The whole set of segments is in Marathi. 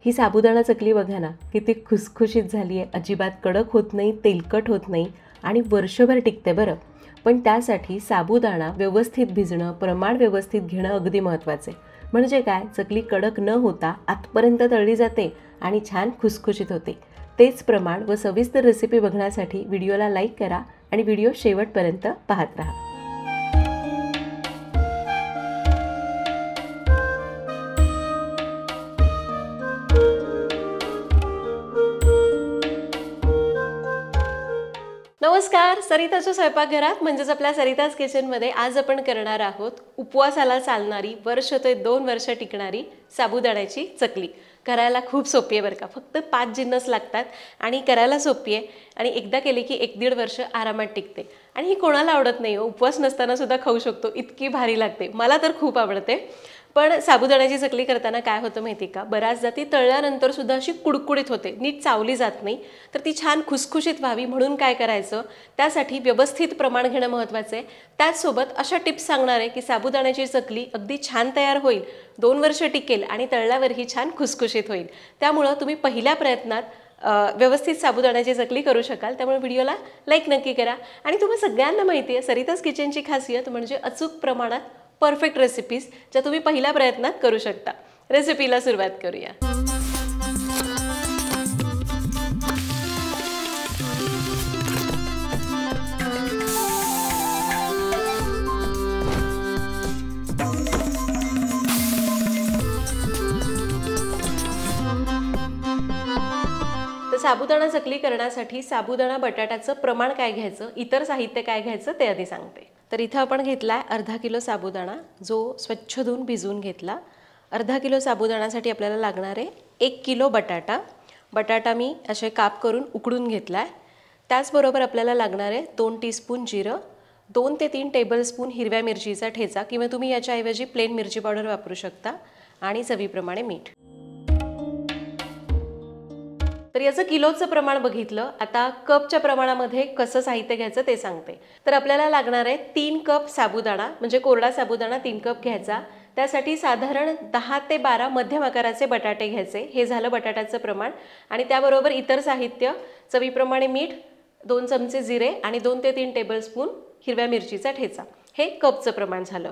ही साबुदाणा चकली बघा ना, किती खुसखुशीत झाली आहे. अजिबात कडक होत नाही, तेलकट होत नाही आणि वर्षभर टिकते बरं. पण त्यासाठी साबुदाणा व्यवस्थित भिजणं, प्रमाण व्यवस्थित घेणं अगदी महत्त्वाचं आहे. म्हणजे काय, चकली कडक न होता आतपर्यंत तळली जाते आणि छान खुसखुशीत होते. तेच प्रमाण व सविस्तर रेसिपी बघण्यासाठी व्हिडिओला लाईक करा आणि व्हिडिओ शेवटपर्यंत पाहत राहा. नमस्कार, सरिताच्या स्वयंपाकघरात म्हणजेच आपल्या सरिताज किचनमध्ये आज आपण करणार आहोत उपवासाला चालणारी, वर्ष ते 2 वर्ष टिकणारी साबुदाण्याची चकली. करायला खूप सोपी आहे बरं का. फक्त 5 जिन्नस लागतात आणि करायला सोपी आहे आणि एकदा केली की 1-1.5 वर्ष आरामात टिकते. आणि ही कोणाला आवडत नाही हो, उपवास नसताना सुद्धा खाऊ शकतो, इतकी भारी लागते. मला तर खूप आवडते. पण साबुदाण्याची चकली करताना काय होतं माहिती का, बऱ्याचदा ती तळल्यानंतर सुद्धा अशी कुडकुडीत होते, नीट चावली जात नाही. तर ती छान खुसखुशीत व्हावी म्हणून काय करायचं, त्यासाठी व्यवस्थित प्रमाण घेणं महत्त्वाचं आहे. त्याचसोबत अशा टिप्स सांगणार आहे की साबुदाण्याची चकली अगदी छान तयार होईल, 2 वर्ष टिकेल आणि तळल्यावरही छान खुसखुशीत होईल. त्यामुळं तुम्ही पहिल्या प्रयत्नात व्यवस्थित साबुदाण्याची चकली करू शकाल. त्यामुळे व्हिडिओला लाईक नक्की करा. आणि तुम्ही सगळ्यांना माहिती आहे, सरिताज किचनची खासियत म्हणजे अचूक प्रमाणात परफेक्ट रेसिपीज ज्या तुम्ही पहिल्या प्रयत्नात करू शकता. रेसिपीला सुरुवात करूया. तर साबुदाणा चकली करण्यासाठी साबुदाणा बटाट्याचं प्रमाण काय घ्यायचं, इतर साहित्य काय घ्यायचं ते आधी सांगते. तर इथं आपण घेतला आहे अर्धा किलो साबुदाणा, जो स्वच्छ धुवून भिजवून घेतला. अर्धा किलो साबुदाण्यासाठी आपल्याला लागणार आहे 1 किलो बटाटा. बटाटा मी असे काप करून उकडून घेतला आहे. त्याचबरोबर आपल्याला लागणार आहे 2 टीस्पून जिरं, 2 ते 3 टेबलस्पून हिरव्या मिरचीचा ठेचा किंवा तुम्ही याच्याऐवजी प्लेन मिरची पावडर वापरू शकता आणि चवीप्रमाणे मीठ. तर याचं किलोचं प्रमाण बघितलं. आता कपच्या प्रमाणामध्ये कसं साहित्य घ्यायचं ते सांगते. तर आपल्याला लागणार आहे 3 कप साबुदाणा, म्हणजे कोरडा साबुदाणा 3 कप घ्यायचा. त्यासाठी साधारण 10 ते 12 मध्यम आकाराचे बटाटे घ्यायचे. हे झालं बटाट्याचं प्रमाण. आणि त्याबरोबर इतर साहित्य चवीप्रमाणे मीठ, 2 चमचे जिरे आणि 2 ते 3 टेबलस्पून हिरव्या मिरचीचा ठेचा. हे कपचं प्रमाण झालं.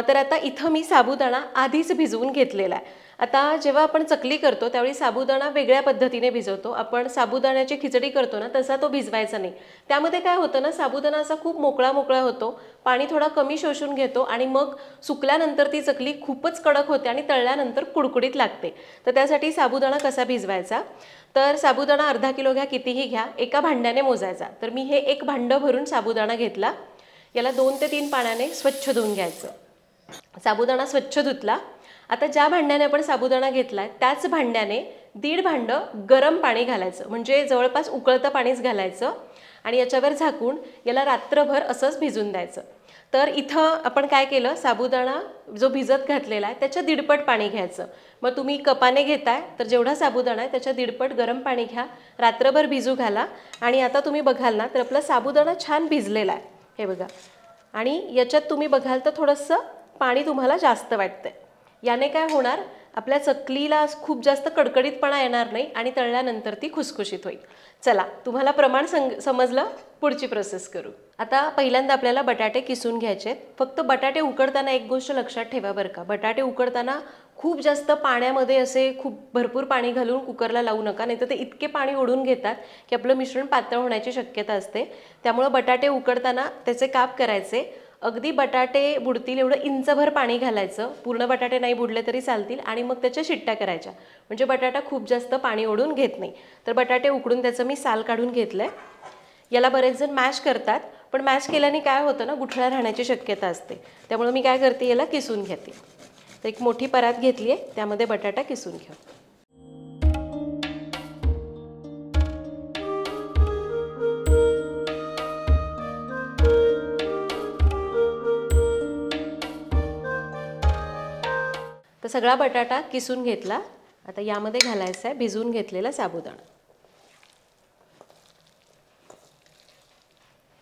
तर आता इथं मी साबुदाणा आधीच भिजवून घेतलेला आहे. आता जेव्हा आपण चकली करतो त्यावेळी साबुदाणा वेगळ्या पद्धतीने भिजवतो. आपण साबुदाण्याची खिचडी करतो ना, तसा तो भिजवायचा नाही. त्यामध्ये काय होतं ना, साबुदाणा असा खूप मोकळा मोकळा होतो, पाणी थोडा कमी शोषून घेतो आणि मग सुकल्यानंतर ती चकली खूपच कडक होते आणि तळल्यानंतर कुडकुडीत लागते. तर त्यासाठी साबुदाणा कसा भिजवायचा, तर साबुदाणा अर्धा किलो घ्या, कितीही घ्या, एका भांड्याने मोजायचा. तर मी हे 1 भांडं भरून साबुदाणा घेतला. याला 2 ते 3 पाण्याने स्वच्छ धुवून घ्यायचं. साबुदाणा स्वच्छ धुतला. आता ज्या भांड्याने आपण साबुदाणा घेतलाय त्याच भांड्याने 1.5 भांडं गरम पाणी घालायचं, म्हणजे जवळपास उकळतं पाणीच घालायचं आणि याच्यावर झाकून याला रात्रभर असंच भिजून द्यायचं. तर इथं आपण काय केलं, साबुदाणा जो भिजत घातलेला आहे त्याच्या 1.5 पट पाणी घ्यायचं. मग तुम्ही कपाने घेताय तर जेवढा साबुदाणा आहे त्याच्या 1.5 पट गरम पाणी घ्या, रात्रभर भिजू घाला. आणि आता तुम्ही बघाल ना तर आपला साबुदाणा छान भिजलेला आहे, हे बघा. आणि याच्यात तुम्ही बघाल तर थोडंसं पाणी तुम्हाला जास्त वाटतंय. याने काय होणार, आपल्या चकलीला खूप जास्त कडकडीतपणा येणार नाही आणि तळल्यानंतर ती खुसखुशीत होईल. चला, तुम्हाला प्रमाण समजलं, पुढची प्रोसेस करू. आता पहिल्यांदा आपल्याला बटाटे किसून घ्यायचे. फक्त बटाटे उकडताना एक गोष्ट लक्षात ठेवा बरं का, बटाटे उकडताना खूप जास्त पाण्यामध्ये असे खूप भरपूर पाणी घालून कुकरला लावू नका, नाहीतर ते इतके पाणी ओढून घेतात की आपलं मिश्रण पातळ होण्याची शक्यता असते. त्यामुळं बटाटे उकडताना त्याचे काप करायचे. अगदी बटाटे बुडतील एवढं इंचभर पाणी घालायचं. पूर्ण बटाटे नाही बुडले तरी चालतील. आणि मग त्याच्या शिट्ट्या करायच्या, म्हणजे बटाटा खूप जास्त पाणी ओढून घेत नाही. तर बटाटे उकडून त्याचं मी साल काढून घेतलं आहे. याला बरेच जण मॅश करतात, पण मॅश केल्याने काय होतं ना, गुठळ्या राहण्याची शक्यता असते. त्यामुळे मी काय करते, याला किसून घेते. तर एक मोठी परात घेतली आहे, त्यामध्ये बटाटा किसून घेऊ. तर सगळा बटाटा किसून घेतला. आता यामध्ये घालायचा आहे भिजवून घेतलेला साबुदाणा.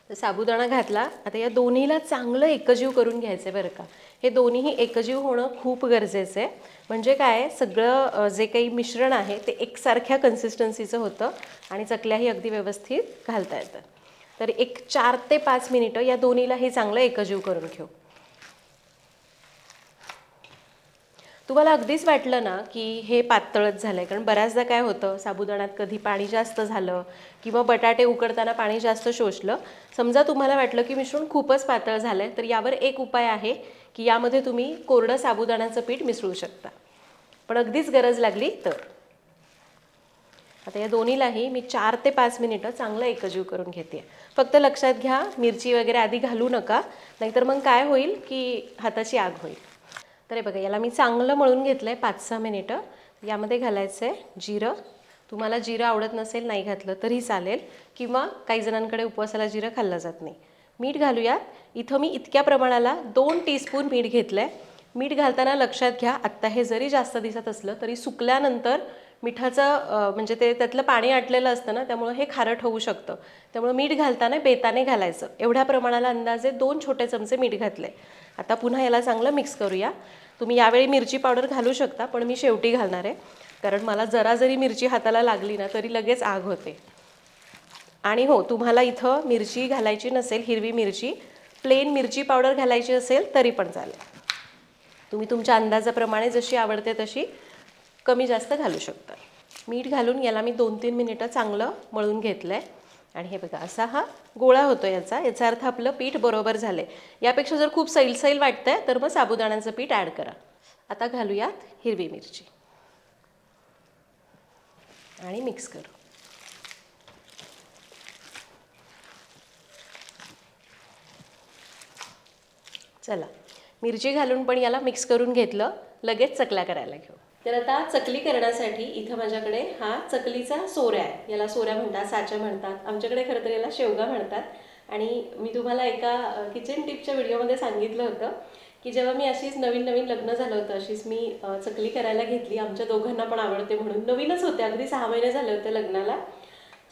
तर साबुदाणा घातला. आता या दोन्हीला चांगलं एकजीव करून घ्यायचं आहे बरं का. हे दोन्हीही एकजीव होणं खूप गरजेचं आहे. म्हणजे काय, सगळं जे काही मिश्रण आहे ते एकसारख्या कन्सिस्टन्सीचं होतं आणि चकल्याही अगदी व्यवस्थित घालता येतात. तर एक 4 ते 5 मिनिटं या दोन्हीलाही चांगलं एकजीव करून घेऊ. तुम्हाला अगदीच वाटलं ना की हे पातळच झालं आहे, कारण बऱ्याचदा काय होतं, साबुदाण्यात कधी पाणी जास्त झालं किंवा बटाटे उकडताना पाणी जास्त शोषलं. समजा तुम्हाला वाटलं की मिश्रण खूपच पातळ झालं आहे, तर यावर एक उपाय आहे की यामध्ये तुम्ही कोरडं साबुदाण्याचं पीठ मिसळू शकता. पण अगदीच गरज लागली तर. आता या दोन्हीलाही मी 4 ते 5 मिनिटं चांगलं एकजीव करून घेते. फक्त लक्षात घ्या, मिरची वगैरे आधी घालू नका, नाहीतर मग काय होईल की हाताची आग होईल. तर हे बघा, याला मी चांगलं मळून घेतलं आहे 5-6 मिनिटं. यामध्ये घालायचं आहे जिरं. तुम्हाला जिरं आवडत नसेल, नाही घातलं तरी चालेल, किंवा काही जणांकडे उपवासाला जिरं खाल्लं जात नाही. मीठ घालूयात. इथं मी इतक्या प्रमाणाला 2 टीस्पून मीठ घेतलं आहे. मीठ घालताना लक्षात घ्या, आत्ता हे जरी जास्त दिसत असलं तरी सुकल्यानंतर मिठाचं म्हणजे ते त्यातलं पाणी आटलेलं असतं ना, त्यामुळे हे खारट होऊ शकतं. त्यामुळे मीठ घालताना बेताने घालायचं. एवढ्या प्रमाणाला अंदाजे 2 छोटे चमचे मीठ घातले. आता पुन्हा याला चांगलं मिक्स करूया. तुम्ही यावेळी मिरची पावडर घालू शकता, पण मी शेवटी घालणार आहे, कारण मला जरा जरी मिरची हाताला लागली ना तरी लगेच आग होते. आणि हो, तुम्हाला इथं मिरची घालायची नसेल, हिरवी मिरची, प्लेन मिरची पावडर घालायची असेल तरी पण चालेल. तुम्ही तुमच्या अंदाजाप्रमाणे जशी आवडते तशी कमी जास्त घालू शकता. मीठ घालून याला मी 2-3 मिनिटं चांगलं मळून घेतलं आहे. आणि हे बघा, असा हा गोळा होतो याचा अर्थ आपलं पीठ बरोबर झालं आहे. यापेक्षा जर खूप सैल वाटतंय तर मग साबुदाण्याचं पीठ ॲड करा. आता घालूयात हिरवी मिरची आणि मिक्स करू. चला, मिरची घालून पण याला मिक्स करून घेतलं. लगेच चकल्या करायला घेऊ. तर आता चकली करण्यासाठी इथं माझ्याकडे हा चकलीचा सोऱ्या आहे. याला सोऱ्या म्हणतात, साचा म्हणतात, आमच्याकडे खरं तर याला शेवगा म्हणतात. आणि मी तुम्हाला एका किचन टिपच्या व्हिडिओमध्ये सांगितलं होतं की जेव्हा मी अशीच नवीन लग्न झालं होतं, अशीच मी चकली करायला घेतली. आमच्या दोघांना पण आवडते म्हणून. नवीनच होते, अगदी 6 महिने झाले होते लग्नाला.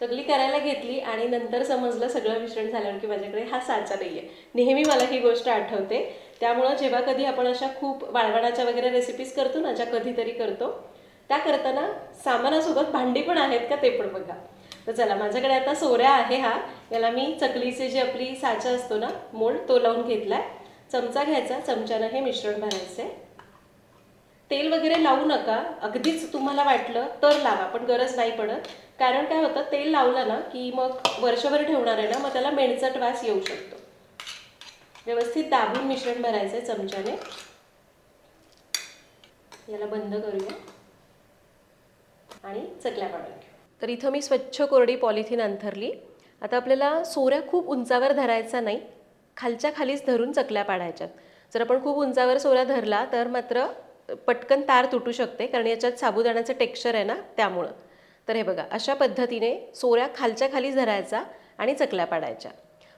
चकली करायला घेतली आणि नंतर समजलं सगळं मिश्रण झाल्यावर की माझ्याकडे हा साचा नाही आहे. नेहमी मला ही गोष्ट आठवते. त्यामुळं जेव्हा कधी आपण अशा खूप वाळवणाच्या वगैरे रेसिपीज करतो ना, ज्या कधीतरी करतो, त्या करताना सामानासोबत भांडी पण आहेत का ते पण बघा. तर चला, माझ्याकडे आता सोऱ्या आहे हा. याला मी चकलीचे जी आपली साचा असतो ना, मोल्ड, तो लावून घेतला आहे. चमचा घ्यायचा, चमच्यानं हे मिश्रण भरायचं आहे. तेल वगैरे लावू नका, अगदीच तुम्हाला वाटलं तर लावा, पण गरज नाही पडत. कारण काय होतं, तेल लावलं ना की मग वर्षभर ठेवणार आहे ना, मग त्याला मेणचट वास येऊ शकतो. व्यवस्थित दाबून मिश्रण भरायचं आहे चमच्याने. याला बंद करूया आणि चकल्या पाडून घेऊ. तर इथं मी स्वच्छ कोरडी पॉलिथिन अंथरली. आता आपल्याला सोऱ्या खूप उंचावर धरायचा नाही, खालच्या खालीच धरून चकल्या पाडायच्यात. जर आपण खूप उंचावर सोऱ्या धरला तर मात्र पटकन तार तुटू शकते, कारण याच्यात साबुदाण्याचं टेक्स्चर आहे ना, त्यामुळं. तर हे बघा, अशा पद्धतीने सोऱ्या खालच्या खालीच धरायचा आणि चकल्या पाडायच्या.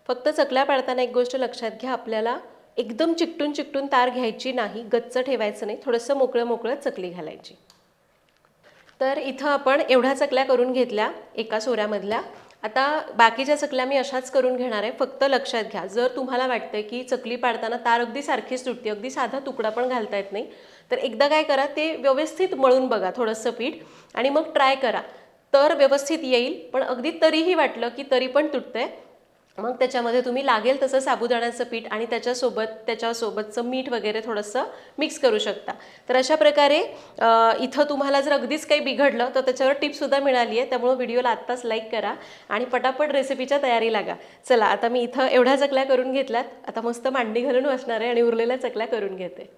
फक्त चकल्या पाडताना एक गोष्ट लक्षात घ्या, आपल्याला एकदम चिकटून तार घ्यायची नाही, गच्च ठेवायचं नाही, थोडंसं मोकळं चकली घालायची. तर इथं आपण एवढ्या चकल्या करून घेतल्या एका सोऱ्यामधल्या. आता बाकीच्या चकल्या मी अशाच करून घेणार आहे. फक्त लक्षात घ्या, जर तुम्हाला वाटतंय की चकली पाडताना तार अगदी सारखीच तुटते, अगदी साधा तुकडा पण घालता येत नाही, तर एकदा काय करा, ते व्यवस्थित मळून बघा थोडंसं पीठ, आणि मग ट्राय करा, तर व्यवस्थित येईल. पण अगदी तरीही वाटलं की तरी पण तुटतंय, मग त्याच्यामध्ये तुम्ही लागेल तसं साबुदाण्याचं पीठ आणि त्याच्यासोबतचं मीठ वगैरे थोडंसं मिक्स करू शकता. तर अशा प्रकारे इथं तुम्हाला जर अगदीच काही बिघडलं तर त्याच्यावर टिप्ससुद्धा मिळाली आहे. त्यामुळे व्हिडिओला आत्ताच लाईक करा आणि पटापट रेसिपीच्या तयारी लागा. चला, आता मी इथं एवढ्या चकल्या करून घेतल्यात. आता मस्त मांडी घालून बसणार आहे आणि उरलेल्या चकल्या करून घेते.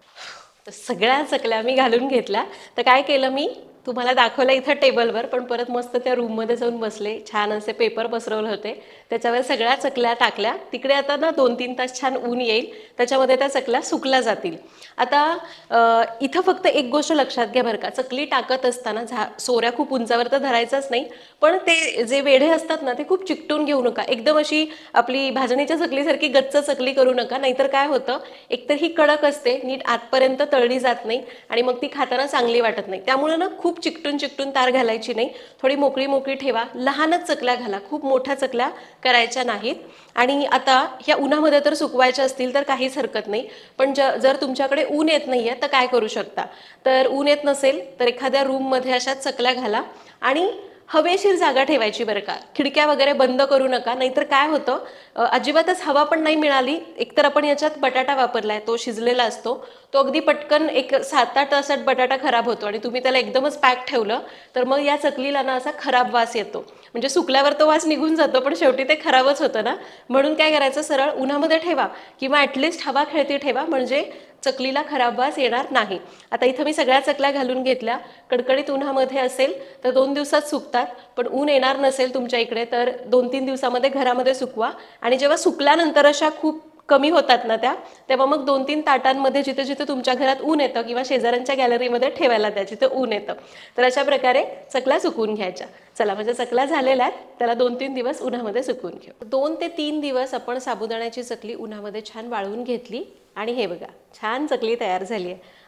तर सगळ्या चकल्या मी घालून घेतल्या. तर काय केलं, मी तुम्हाला दाखवलं इथं टेबलवर, पण परत मस्त त्या रूममध्ये जाऊन बसले. छान असे पेपर पसरवले होते, त्याच्यावर सगळ्या चकल्या टाकल्या. तिकडे आता ना 2-3 तास छान ऊन येईल, त्याच्यामध्ये त्या चकल्या सुकल्या जातील. आता इथं फक्त एक गोष्ट लक्षात घ्या बरं का, चकली टाकत असताना सोऱ्या खूप उंचावर तर धरायचाच नाही, पण ते जे वेढे असतात ना ते खूप चिकटून घेऊ नका. एकदम अशी आपली भाजणीच्या चकलीसारखी गच्च चकली करू नका, नाहीतर काय होतं, एकतर ही कडक असते, नीट आतपर्यंत तळली जात नाही आणि मग ती खाताना चांगली वाटत नाही. त्यामुळे ना खूप खूप चिकटून चिकटून तार घालायची नाही, थोडी मोकळी मोकळी ठेवा. लहानच चकल्या घाला, खूप मोठ्या चकल्या करायच्या नाहीत. आणि आता ह्या उन्हामध्ये तर सुकवायच्या असतील तर काहीच हरकत नाही, पण जर तुमच्याकडे ऊन येत नाही आहे तर काय करू शकता, तर ऊन येत नसेल तर एखाद्या रूममध्ये अशा चकल्या घाला आणि हवेशीर जागा ठेवायची बरं का. खिडक्या वगैरे बंद करू नका, नाहीतर काय होतं, अजिबातच हवा पण नाही मिळाली. एकतर आपण याच्यात बटाटा वापरलाय, तो शिजलेला असतो, तो अगदी पटकन एक 7-8 तासात बटाटा खराब होतो आणि तुम्ही त्याला एकदमच पॅक ठेवलं तर मग या चकलीला ना असा खराब वास येतो. म्हणजे सुकल्यावर तो वास निघून जातो पण शेवटी ते खराबच होतं ना. म्हणून काय करायचं, सरळ उन्हामध्ये ठेवा किंवा ॲटलिस्ट हवा खेळती ठेवा, म्हणजे चकलीला खराब वास येणार नाही. आता इथं मी सगळ्या चकल्या घालून घेतल्या. कडकडीत उन्हामध्ये असेल तर 2 दिवसात सुकतात, पण ऊन येणार नसेल तुमच्या इकडे तर 2-3 दिवसामध्ये घरामध्ये सुकवा. आणि जेव्हा सुकल्यानंतर अशा खूप कमी होतात ना त्या, तेव्हा मग 2-3 ताटांमध्ये जिथे जिथे तुमच्या घरात ऊन येतं किंवा शेजाऱ्यांच्या गॅलरीमध्ये ठेवायला द्या जिथे ऊन येतं. तर अशा प्रकारे चकल्या सुकवून घ्यायच्या. चला, म्हणजे चकल्या झालेल्या आहेत, त्याला 2-3 दिवस उन्हामध्ये सुकवून घेऊ. 2 ते 3 दिवस आपण साबुदाण्याची चकली उन्हामध्ये छान वाळवून घेतली आणि हे बघा छान चकली तयार झाली आहे.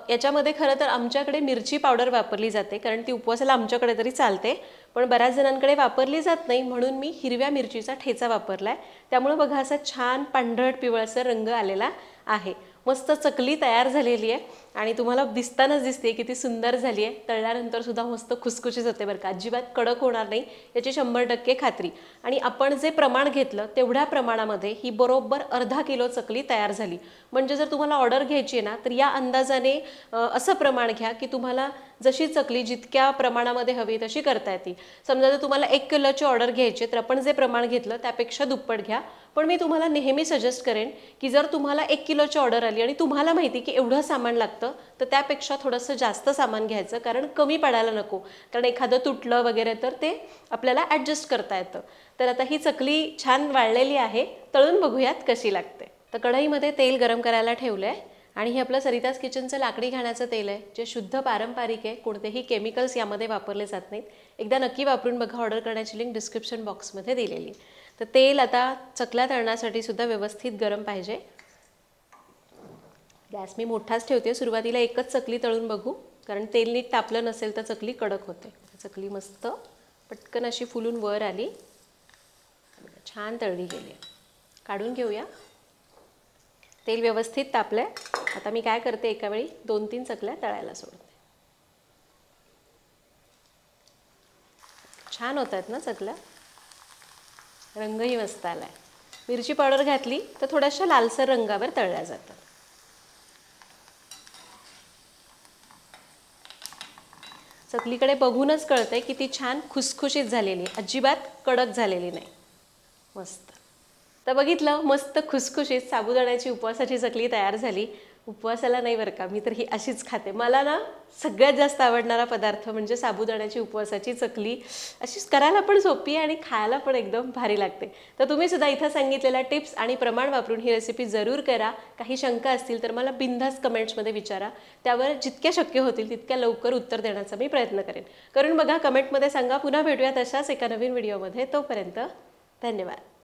याच्यामध्ये खरं तर आमच्याकडे मिरची पावडर वापरली जाते, कारण ती उपवासाला आमच्याकडे तरी चालते, पण बऱ्याच जणांकडे वापरली जात नाही, म्हणून मी हिरव्या मिरचीचा ठेचा वापरलाय. त्यामुळे बघा असा छान पांढरट पिवळसर रंग आलेला आहे. मस्त चकली तयार झालेली आहे आणि तुम्हाला दिसतानाच दिसते किती सुंदर झाली आहे. तळल्यानंतर सुद्धा मस्त खुसखुशीत होते बरं का, अजिबात कडक होणार नाही याची 100% खात्री. आणि आपण जे प्रमाण घेतलं तेवढ्या प्रमाणामध्ये ही बरोबर अर्धा किलो चकली तयार झाली. म्हणजे जर तुम्हाला ऑर्डर घ्यायची आहे ना तर या अंदाजाने असं प्रमाण घ्या की तुम्हाला जशी चकली जितक्या प्रमाणामध्ये हवी तशी करता येते. समजा जर तुम्हाला 1 किलोची ऑर्डर घ्यायची तर आपण जे प्रमाण घेतलं त्यापेक्षा दुप्पट घ्या. पण मी तुम्हाला नेहमी सजेस्ट करेन की जर तुम्हाला 1 किलोची ऑर्डर आली आणि तुम्हाला माहिती की एवढं सामान लागतं तर त्यापेक्षा थोडंसं जास्त सामान घ्यायचं, कारण कमी पडायला नको, कारण एखादं तुटलं वगैरे तर ते आपल्याला ॲडजस्ट करता येतं. तर आता ही चकली छान वाळलेली आहे, तळून बघूयात कशी लागते. तर कढईमध्ये तेल गरम करायला ठेवलं आहे आणि हे आपलं सरिताज किचनचं लाकडी घाण्याचं तेल आहे, जे शुद्ध पारंपरिक आहे. कोणतेही केमिकल्स यामध्ये वापरले जात नाहीत. एकदा नक्की वापरून बघा, ऑर्डर करण्याची लिंक डिस्क्रिप्शन बॉक्समध्ये दिलेली. तर तेल आता चकल्या तळण्यासाठी सुद्धा व्यवस्थित गरम पाहिजे. गॅस मी मोठाच ठेवते. सुरुवातीला एकच चकली तळून बघू, कारण तेल नीट तापलं नसेल तर चकली कडक होते. चकली मस्त पटकन अशी फुलून वर आली, छान तळली गेली. काढून घेऊया. तेल व्यवस्थित तापलंय. आता मी काय करते, एका वेळी 2-3 चकल्या तळायला सोडते. छान होत आहेत ना चकल्या, रंगही मस्त आलाय. मिरची पावडर घातली तर थोड्याशा लालसर रंगावर तळल्या जातात. चकलीकडे बघूनच कळतंय की ती छान खुसखुशीत झालेली, अजिबात कडक झालेली नाही. मस्त. तर बघितलं, मस्त खुसखुशीत साबुदाण्याची उपवासाची चकली तयार झाली. उपवासाला नाही बरं का, मी तर ही अशीच खाते. मला ना सगळ्यात जास्त आवडणारा पदार्थ म्हणजे साबुदाण्याची उपवासाची चकली. अशीच करायला पण सोपी आहे आणि खायला पण एकदम भारी लागते. तर तुम्ही सुद्धा इथं सांगितलेल्या टिप्स आणि प्रमाण वापरून ही रेसिपी जरूर करा. काही शंका असतील तर मला बिनधास्त कमेंट्समध्ये विचारा. त्यावर जितक्या शक्य होतील तितक्या लवकर उत्तर देण्याचा मी प्रयत्न करेन. करून बघा, कमेंटमध्ये सांगा. पुन्हा भेटूयात अशाच एका नवीन व्हिडिओमध्ये. तोपर्यंत धन्यवाद.